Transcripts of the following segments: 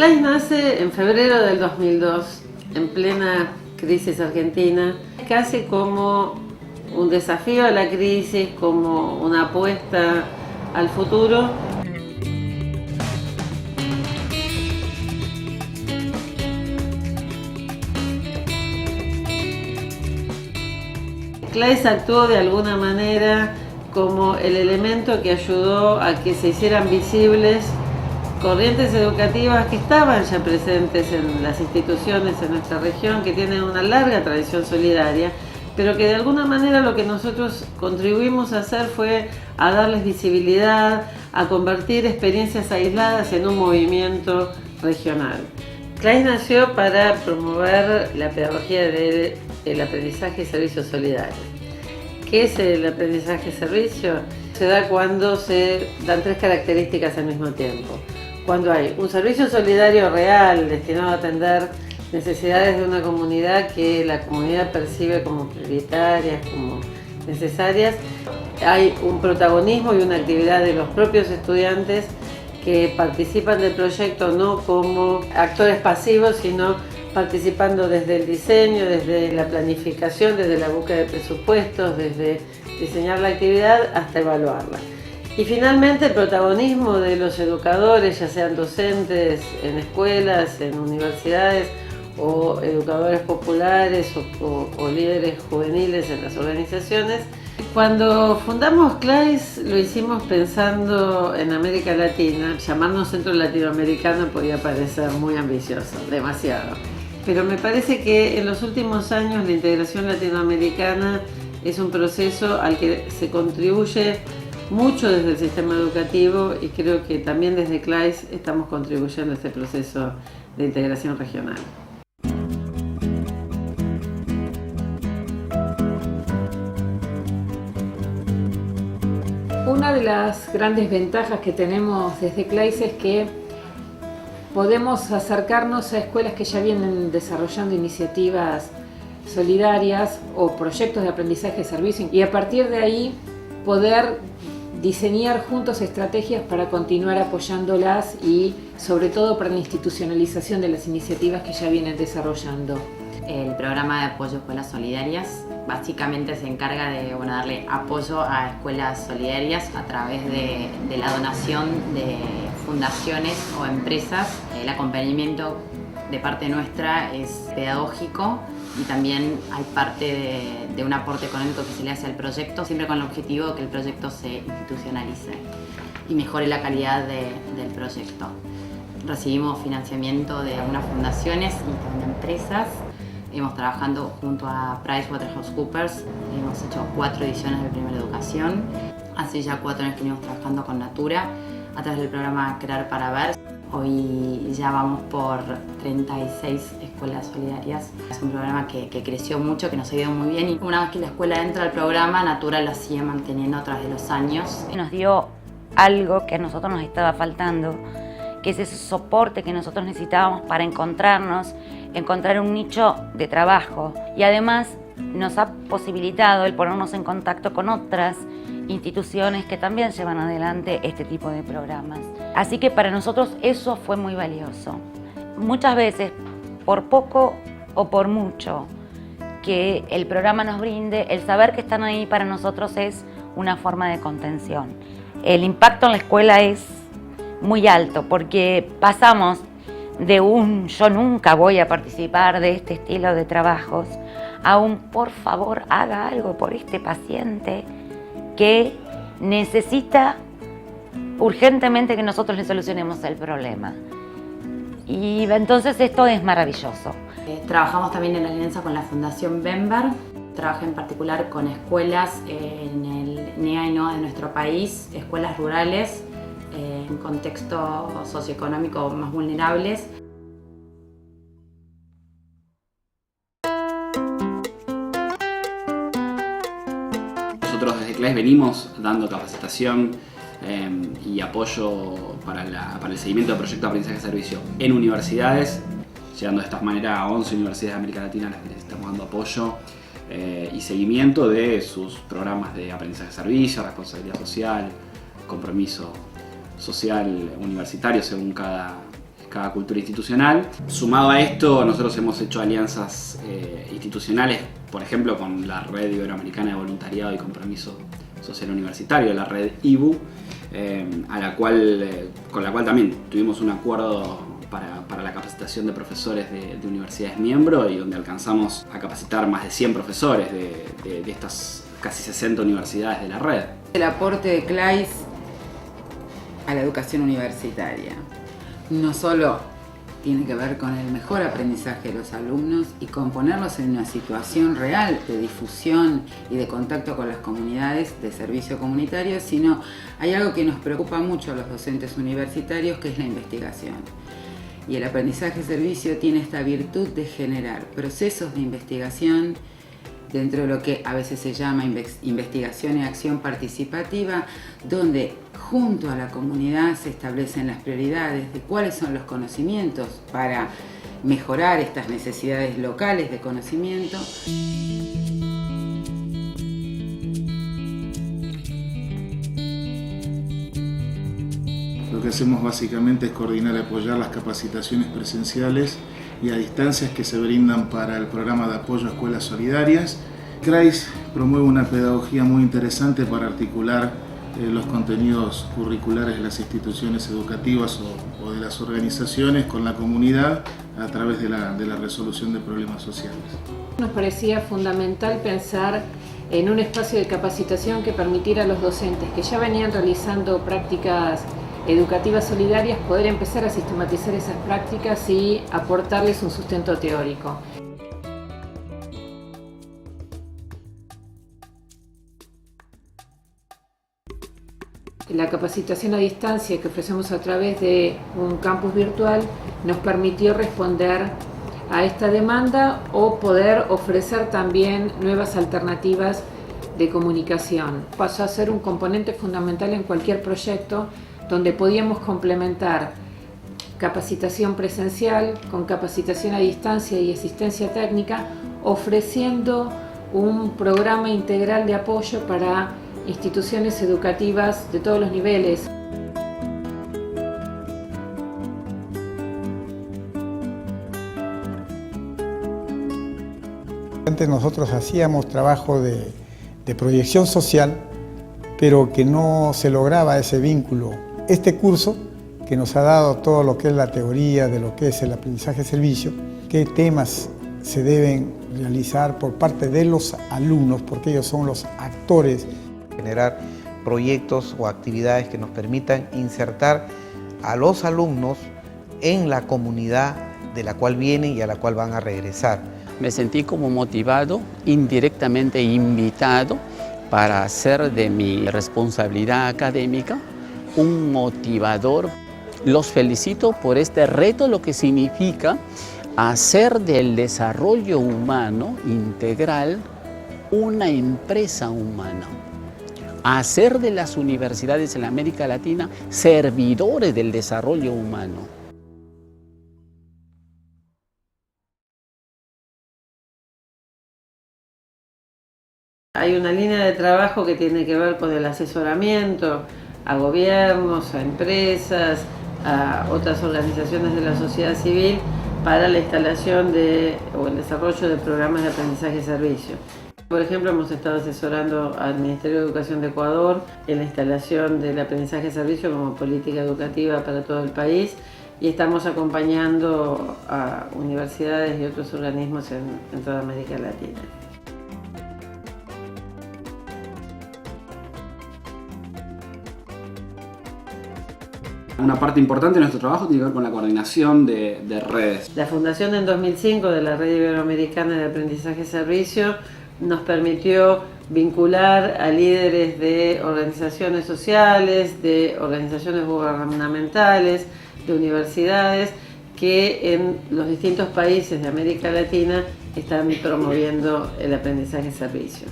CLAIS nace en febrero del 2002, en plena crisis argentina, casi como un desafío a la crisis, como una apuesta al futuro. CLAIS actuó de alguna manera como el elemento que ayudó a que se hicieran visibles corrientes educativas que estaban ya presentes en las instituciones en nuestra región, que tienen una larga tradición solidaria, pero que de alguna manera lo que nosotros contribuimos a hacer fue a darles visibilidad, a convertir experiencias aisladas en un movimiento regional. CLAIS nació para promover la pedagogía del aprendizaje y servicio solidario. ¿Qué es el aprendizaje-servicio? Se da cuando se dan tres características al mismo tiempo. Cuando hay un servicio solidario real destinado a atender necesidades de una comunidad que la comunidad percibe como prioritarias, como necesarias, hay un protagonismo y una actividad de los propios estudiantes que participan del proyecto no como actores pasivos, sino participando desde el diseño, desde la planificación, desde la búsqueda de presupuestos, desde diseñar la actividad hasta evaluarla. Y finalmente el protagonismo de los educadores, ya sean docentes en escuelas, en universidades o educadores populares o líderes juveniles en las organizaciones. Cuando fundamos CLAIS lo hicimos pensando en América Latina. Llamarnos Centro Latinoamericano podía parecer muy ambicioso, demasiado. Pero me parece que en los últimos años la integración latinoamericana es un proceso al que se contribuye mucho desde el sistema educativo y creo que también desde CLAIS estamos contribuyendo a este proceso de integración regional. Una de las grandes ventajas que tenemos desde CLAIS es que podemos acercarnos a escuelas que ya vienen desarrollando iniciativas solidarias o proyectos de aprendizaje de servicio y a partir de ahí poder diseñar juntos estrategias para continuar apoyándolas y sobre todo para la institucionalización de las iniciativas que ya vienen desarrollando. El programa de apoyo a escuelas solidarias básicamente se encarga de darle apoyo a escuelas solidarias a través de la donación de fundaciones o empresas. El acompañamiento de parte nuestra es pedagógico y también hay parte de un aporte económico que se le hace al proyecto, siempre con el objetivo de que el proyecto se institucionalice y mejore la calidad del proyecto. Recibimos financiamiento de algunas fundaciones y también empresas. Hemos trabajado junto a PricewaterhouseCoopers, hemos hecho 4 ediciones de Primera Educación. Hace ya 4 años que venimos trabajando con Natura a través del programa Crear para Ver. Hoy ya vamos por 36 escuelas solidarias. Es un programa que creció mucho, que nos ha ido muy bien y una vez que la escuela entra al programa, Natura la sigue manteniendo a través de los años. Nos dio algo que a nosotros nos estaba faltando, que es ese soporte que nosotros necesitábamos para encontrarnos, encontrar un nicho de trabajo y además nos ha posibilitado el ponernos en contacto con otras instituciones que también llevan adelante este tipo de programas. Así que para nosotros eso fue muy valioso. Muchas veces, por poco o por mucho que el programa nos brinde, el saber que están ahí para nosotros es una forma de contención. El impacto en la escuela es muy alto porque pasamos de un yo nunca voy a participar de este estilo de trabajos a un por favor haga algo por este paciente que necesita urgentemente que nosotros le solucionemos el problema. Y entonces esto es maravilloso. Trabajamos también en alianza con la Fundación Bember. Trabaja en particular con escuelas en el NEA y NOA de nuestro país, escuelas rurales, en contextos socioeconómicos más vulnerables. Nosotros desde CLAIS venimos dando capacitación y apoyo para el seguimiento del proyecto de aprendizaje de servicio en universidades, llegando de esta manera a 11 universidades de América Latina a las que les estamos dando apoyo y seguimiento de sus programas de aprendizaje de servicio, responsabilidad social, compromiso social universitario según cada cada cultura institucional. Sumado a esto, nosotros hemos hecho alianzas institucionales, por ejemplo, con la Red Iberoamericana de Voluntariado y Compromiso Social Universitario, la red IBU, con la cual también tuvimos un acuerdo para la capacitación de profesores de universidades miembros, y donde alcanzamos a capacitar más de 100 profesores de estas casi 60 universidades de la red. El aporte de CLAIS a la educación universitaria no solo tiene que ver con el mejor aprendizaje de los alumnos y con ponerlos en una situación real de difusión y de contacto con las comunidades de servicio comunitario, sino hay algo que nos preocupa mucho a los docentes universitarios, que es la investigación. Y el aprendizaje-servicio tiene esta virtud de generar procesos de investigación dentro de lo que a veces se llama investigación y acción participativa, donde junto a la comunidad se establecen las prioridades de cuáles son los conocimientos para mejorar estas necesidades locales de conocimiento. Lo que hacemos básicamente es coordinar y apoyar las capacitaciones presenciales y a distancias que se brindan para el programa de apoyo a escuelas solidarias. CLAIS promueve una pedagogía muy interesante para articular los contenidos curriculares de las instituciones educativas o de las organizaciones con la comunidad a través de la resolución de problemas sociales. Nos parecía fundamental pensar en un espacio de capacitación que permitiera a los docentes que ya venían realizando prácticas educativas solidarias poder empezar a sistematizar esas prácticas y aportarles un sustento teórico. La capacitación a distancia que ofrecemos a través de un campus virtual nos permitió responder a esta demanda o poder ofrecer también nuevas alternativas de comunicación. Pasó a ser un componente fundamental en cualquier proyecto donde podíamos complementar capacitación presencial con capacitación a distancia y asistencia técnica, ofreciendo un programa integral de apoyo para instituciones educativas de todos los niveles. Antes nosotros hacíamos trabajo de proyección social, pero que no se lograba ese vínculo. Este curso que nos ha dado todo lo que es la teoría de lo que es el aprendizaje-servicio, qué temas se deben realizar por parte de los alumnos, porque ellos son los actores. Generar proyectos o actividades que nos permitan insertar a los alumnos en la comunidad de la cual vienen y a la cual van a regresar. Me sentí como motivado, indirectamente invitado para hacer de mi responsabilidad académica un motivador. Los felicito por este reto, lo que significa hacer del desarrollo humano integral una empresa humana. Hacer de las universidades en América Latina servidores del desarrollo humano. Hay una línea de trabajo que tiene que ver con el asesoramiento a gobiernos, a empresas, a otras organizaciones de la sociedad civil para la instalación o el desarrollo de programas de aprendizaje y servicio. Por ejemplo, hemos estado asesorando al Ministerio de Educación de Ecuador en la instalación del aprendizaje y servicio como política educativa para todo el país, y estamos acompañando a universidades y otros organismos en toda América Latina. Una parte importante de nuestro trabajo tiene que ver con la coordinación de redes. La fundación en 2005 de la Red Iberoamericana de Aprendizaje y Servicio nos permitió vincular a líderes de organizaciones sociales, de organizaciones gubernamentales, de universidades que en los distintos países de América Latina están promoviendo el aprendizaje y servicio.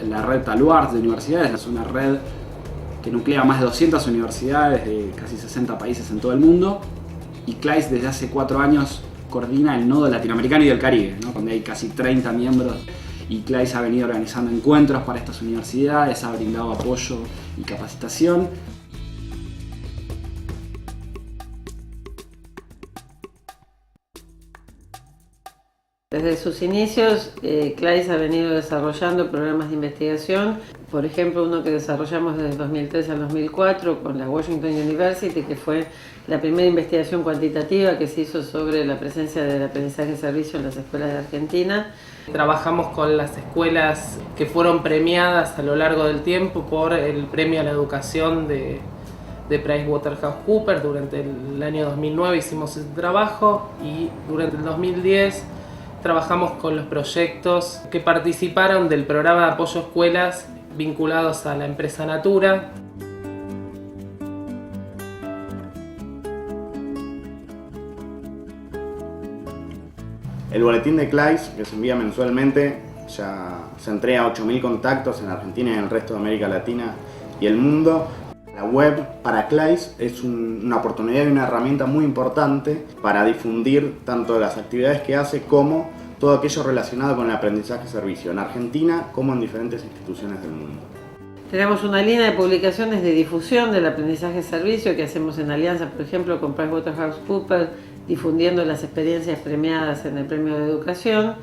La red Taluart de universidades es una red que nuclea más de 200 universidades de casi 60 países en todo el mundo, y CLAIS desde hace 4 años coordina el nodo latinoamericano y del Caribe, ¿no? Donde hay casi 30 miembros, y CLAIS ha venido organizando encuentros para estas universidades, ha brindado apoyo y capacitación. Desde sus inicios, CLAIS ha venido desarrollando programas de investigación, por ejemplo, uno que desarrollamos desde 2003 al 2004 con la Washington University, que fue la primera investigación cuantitativa que se hizo sobre la presencia del aprendizaje de servicio en las escuelas de Argentina. Trabajamos con las escuelas que fueron premiadas a lo largo del tiempo por el Premio a la Educación de PricewaterhouseCoopers. Durante el año 2009 hicimos ese trabajo y durante el 2010 trabajamos con los proyectos que participaron del programa de apoyo a escuelas vinculados a la empresa Natura. El boletín de CLAIS, que se envía mensualmente, ya se entrega a 8.000 contactos en Argentina y en el resto de América Latina y el mundo. La web para CLAIS es una oportunidad y una herramienta muy importante para difundir tanto las actividades que hace como todo aquello relacionado con el aprendizaje-servicio en Argentina como en diferentes instituciones del mundo. Tenemos una línea de publicaciones de difusión del aprendizaje-servicio que hacemos en alianza, por ejemplo, con PricewaterhouseCoopers, difundiendo las experiencias premiadas en el Premio de Educación.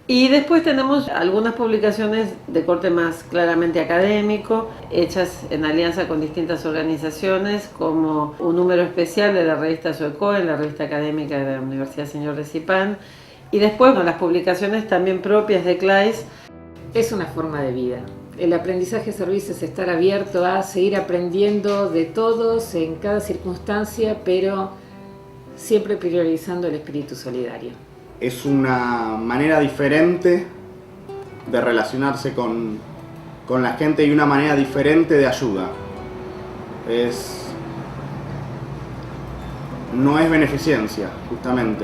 Y después tenemos algunas publicaciones de corte más claramente académico, hechas en alianza con distintas organizaciones, como un número especial de la revista SOECOE, la revista académica de la Universidad Señor de Zipán, y después las publicaciones también propias de CLAIS. Es una forma de vida. El aprendizaje-servicio es estar abierto a seguir aprendiendo de todos en cada circunstancia, pero siempre priorizando el espíritu solidario. Es una manera diferente de relacionarse con la gente y una manera diferente de ayuda. No es beneficencia, justamente.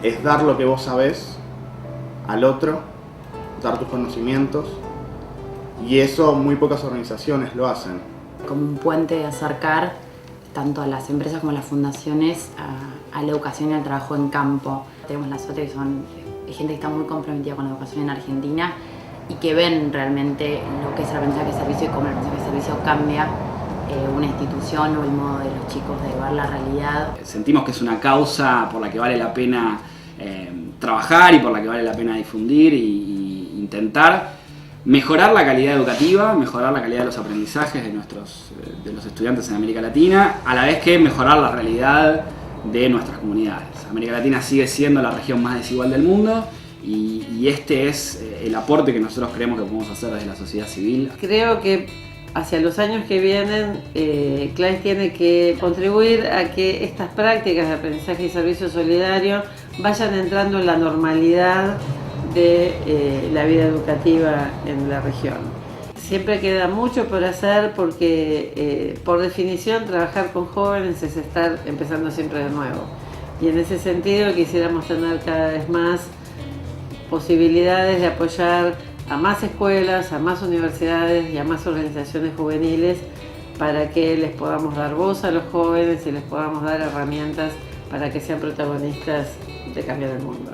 Es dar lo que vos sabés al otro, dar tus conocimientos, y eso muy pocas organizaciones lo hacen. Como un puente de acercar tanto a las empresas como a las fundaciones a la educación y al trabajo en campo. Tenemos la suerte que son gente que está muy comprometida con la educación en Argentina y que ven realmente lo que es el aprendizaje de servicio y cómo el aprendizaje de servicio cambia una institución o el modo de los chicos de ver la realidad. Sentimos que es una causa por la que vale la pena trabajar y por la que vale la pena difundir e intentar mejorar la calidad educativa, mejorar la calidad de los aprendizajes de los estudiantes en América Latina, a la vez que mejorar la realidad de nuestras comunidades. América Latina sigue siendo la región más desigual del mundo y este es el aporte que nosotros creemos que podemos hacer desde la sociedad civil. Creo que hacia los años que vienen, CLAIS tiene que contribuir a que estas prácticas de aprendizaje y servicio solidario vayan entrando en la normalidad de la vida educativa en la región. Siempre queda mucho por hacer porque, por definición, trabajar con jóvenes es estar empezando siempre de nuevo. Y en ese sentido quisiéramos tener cada vez más posibilidades de apoyar a más escuelas, a más universidades y a más organizaciones juveniles para que les podamos dar voz a los jóvenes y les podamos dar herramientas para que sean protagonistas de cambiar el mundo.